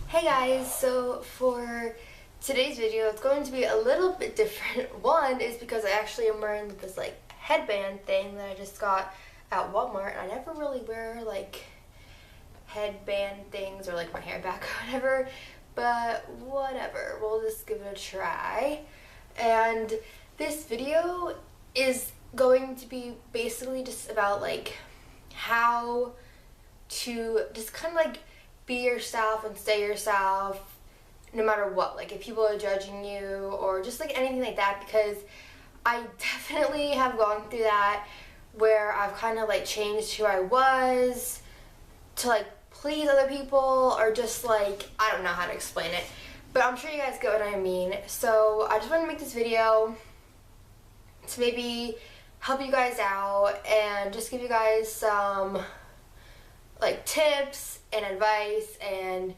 Hey guys, so for today's video it's going to be a little bit different. One is because I actually am wearing this like headband thing that I just got at Walmart, and I never really wear like headband things or like my hair back or whatever, but whatever, we'll just give it a try. And this video is going to be basically just about like how to just kind of like be yourself and stay yourself no matter what, like if people are judging you or just like anything like that, because I definitely have gone through that where I've kind of like changed who I was to like please other people, or just like, I don't know how to explain it, but I'm sure you guys get what I mean. So I just want to make this video to maybe help you guys out and just give you guys some like tips and advice, and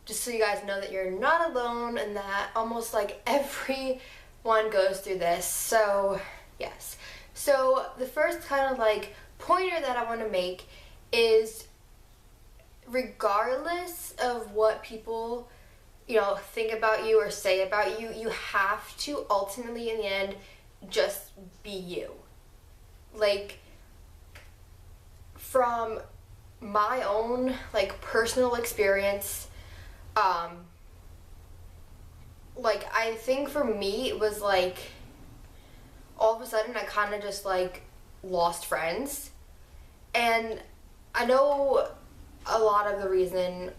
just so you guys know that you're not alone and that almost like everyone goes through this. So yes, so the first kind of like pointer that I want to make is, regardless of what people think about you or say about you, you have to ultimately in the end just be you. Like, from my own like personal experience, like I think for me it was like all of a sudden I kind of just like lost friends, and I know a lot of the reason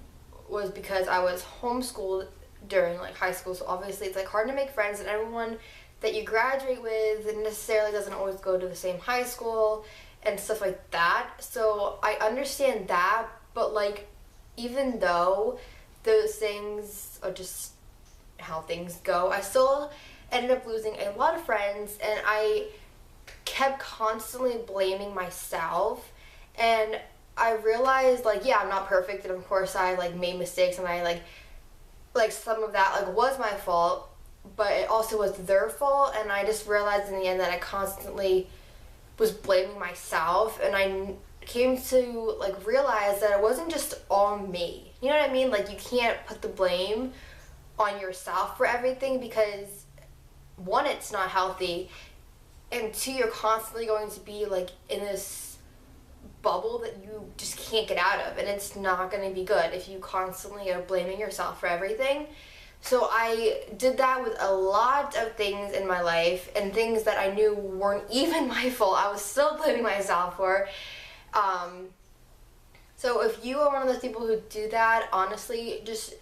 was because I was homeschooled during like high school, so obviously it's like hard to make friends, and everyone that you graduate with necessarily doesn't always go to the same high school and stuff like that. So I understand that, but like even though those things are just how things go, I still ended up losing a lot of friends, and I kept constantly blaming myself. And I realized, like, yeah, I'm not perfect, and of course I like made mistakes, and I like some of that like was my fault, but it also was their fault. And I just realized in the end that I constantly was blaming myself, and I came to like realize that it wasn't just all me. You know what I mean? Like, you can't put the blame on yourself for everything, because one, it's not healthy, and two, you're constantly going to be like in this bubble that you just can't get out of, and it's not going to be good if you constantly are blaming yourself for everything. So I did that with a lot of things in my life, and things that I knew weren't even my fault, I was still blaming myself for. So if you are one of those people who do that, honestly, just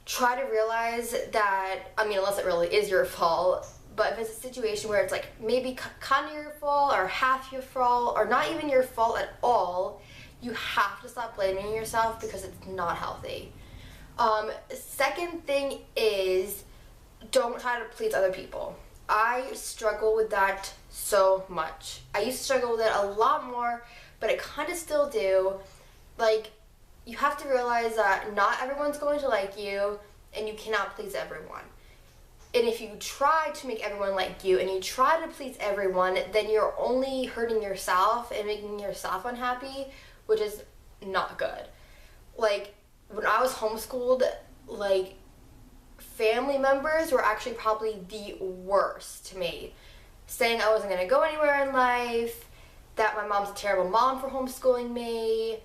try to realize that, I mean, unless it really is your fault, but if it's a situation where it's like maybe kind of your fault or half your fault or not even your fault at all, you have to stop blaming yourself, because it's not healthy. Second thing is, don't try to please other people. I struggle with that so much. I used to struggle with it a lot more, but I kind of still do. Like, you have to realize that not everyone's going to like you, and you cannot please everyone. And if you try to make everyone like you and you try to please everyone, then you're only hurting yourself and making yourself unhappy, which is not good. Like, when I was homeschooled, like, family members were actually probably the worst to me, saying I wasn't going to go anywhere in life, that my mom's a terrible mom for homeschooling me,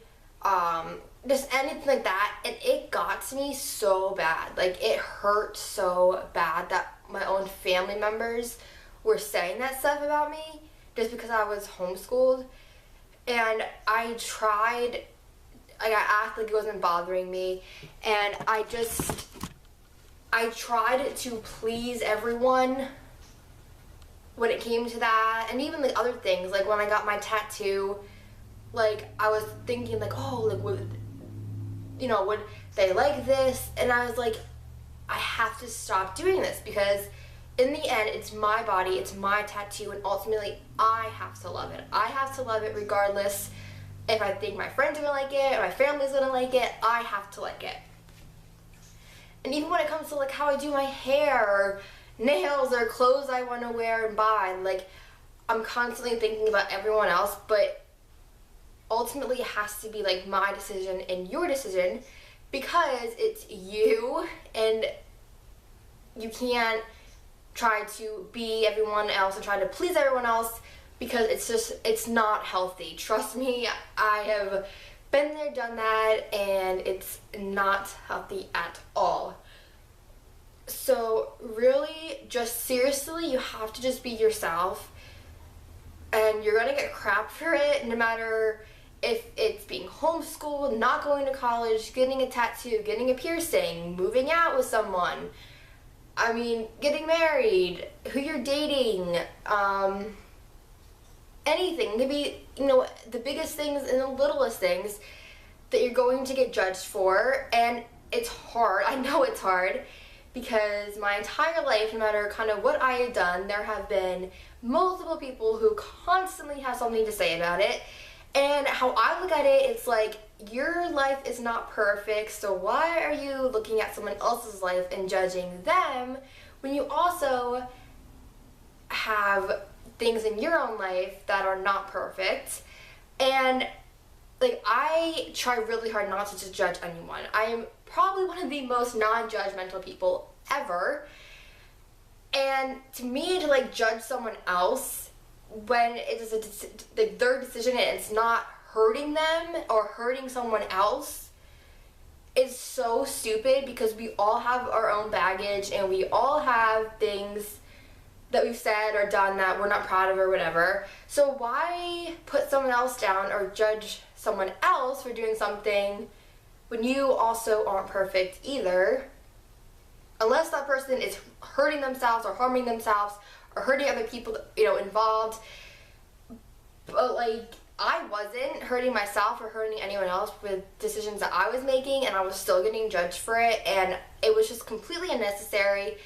just anything like that. And it got to me so bad. Like, it hurt so bad that my own family members were saying that stuff about me just because I was homeschooled. And I tried, like, I acted like it wasn't bothering me, and I tried to please everyone when it came to that. And even like other things, like when I got my tattoo, like I was thinking like, oh, like would they like this? And I was like, I have to stop doing this, because in the end it's my body, it's my tattoo, and ultimately I have to love it. I have to love it regardless if I think my friends are gonna like it or my family's gonna like it. I have to like it. And even when it comes to like how I do my hair or nails or clothes I want to wear and buy, like, I'm constantly thinking about everyone else, but ultimately it has to be like my decision and your decision, because it's you, and you can't try to be everyone else and try to please everyone else, because it's not healthy. Trust me, I have been there, done that, and it's not healthy at all. So really, just seriously, you have to just be yourself, and you're gonna get crap for it, no matter if it's being homeschooled, not going to college, getting a tattoo, getting a piercing, moving out with someone, I mean, getting married, who you're dating, anything. Maybe, the biggest things and the littlest things that you're going to get judged for. And it's hard. I know it's hard, because my entire life, no matter kind of what I had done, there have been multiple people who constantly have something to say about it. And how I look at it, it's like, your life is not perfect, so why are you looking at someone else's life and judging them when you also have things in your own life that are not perfect? And like, I try really hard not to just judge anyone. I am probably one of the most non-judgmental people ever. And to me, to like judge someone else when it is their decision and it's not hurting them or hurting someone else is so stupid, because we all have our own baggage and we all have things that we've said or done that we're not proud of or whatever. So why put someone else down or judge someone else for doing something when you also aren't perfect either? Unless that person is hurting themselves or harming themselves or hurting other people, involved. But like, I wasn't hurting myself or hurting anyone else with decisions that I was making, and I was still getting judged for it, and it was just completely unnecessary.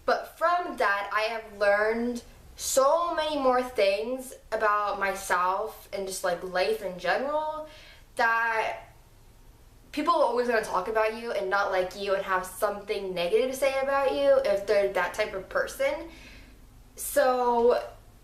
But from that, I have learned so many more things about myself and just like life in general, that people are always going to talk about you and not like you and have something negative to say about you if they're that type of person. So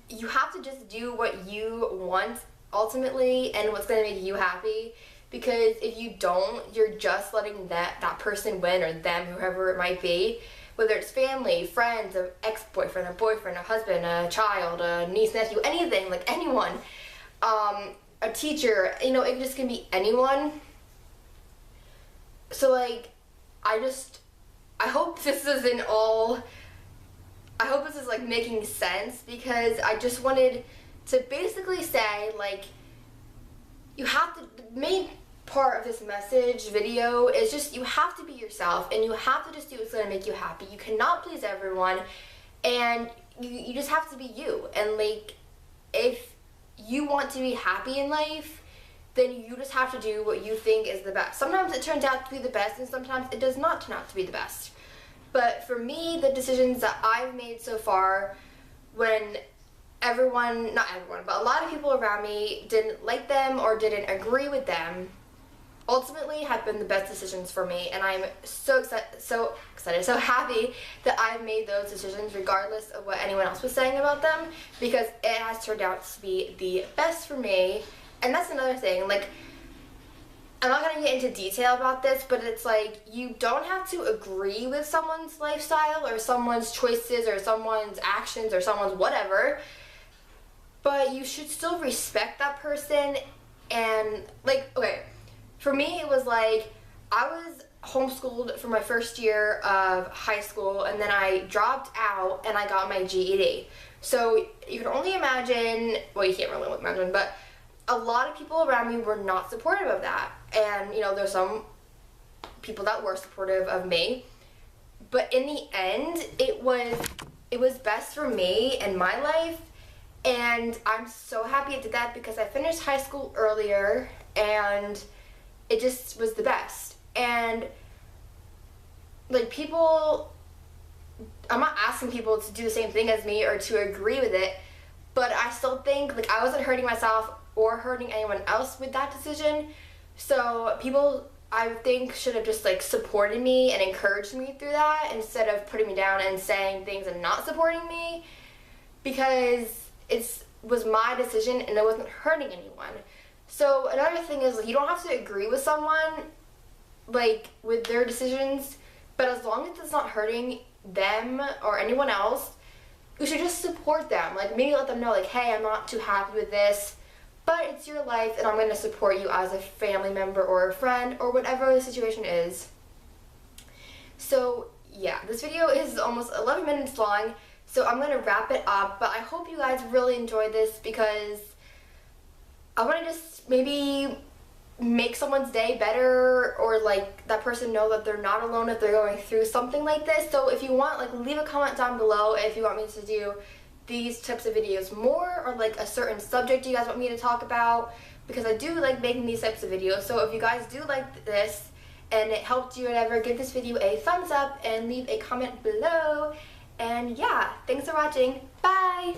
you have to just do what you want ultimately and what's going to make you happy, because if you don't, you're just letting that person win, or them, whoever it might be, whether it's family, friends, an ex-boyfriend, a boyfriend, a husband, a child, a niece, nephew, anything, like anyone, a teacher, it just can be anyone. So like, I hope this isn't all, I hope this is like making sense, because I just wanted to basically say, like, you have to, the main part of this message video is just, you have to be yourself, and you have to just do what's going to make you happy. You cannot please everyone, and you just have to be you. And like, if you want to be happy in life, then you just have to do what you think is the best. Sometimes it turns out to be the best, and sometimes it does not turn out to be the best. But for me, the decisions that I've made so far, when not everyone, but a lot of people around me didn't like them or didn't agree with them, ultimately have been the best decisions for me. And I'm so excited, so happy that I've made those decisions regardless of what anyone else was saying about them, because it has turned out to be the best for me. And that's another thing, like, I'm not going to get into detail about this, but it's like, you don't have to agree with someone's lifestyle or someone's choices or someone's actions or someone's whatever, but you should still respect that person. And like, okay, for me it was like, I was homeschooled for my first year of high school, and then I dropped out and I got my GED. So you can only imagine, well, you can't really imagine, but a lot of people around me were not supportive of that. And there's some people that were supportive of me, but in the end, it was best for me and my life. And I'm so happy I did that, because I finished high school earlier, and it just was the best. And like, I'm not asking people to do the same thing as me or to agree with it, but I still think like I wasn't hurting myself or hurting anyone else with that decision. So people, I think, should have just like supported me and encouraged me through that, instead of putting me down and saying things and not supporting me, because it was my decision and it wasn't hurting anyone. So another thing is, like, you don't have to agree with someone like with their decisions, but as long as it's not hurting them or anyone else, you should just support them. Like maybe let them know like, hey, I'm not too happy with this, but it's your life and I'm going to support you as a family member or a friend or whatever the situation is. So yeah, this video is almost 11 minutes long, so I'm going to wrap it up, but I hope you guys really enjoyed this because I want to just maybe make someone's day better, or like that person know that they're not alone if they're going through something like this. So if you want, like, leave a comment down below if you want me to do these types of videos more, or like a certain subject you guys want me to talk about, because I do like making these types of videos. So if you guys do like this and it helped you or whatever, give this video a thumbs up and leave a comment below. And yeah, thanks for watching. Bye!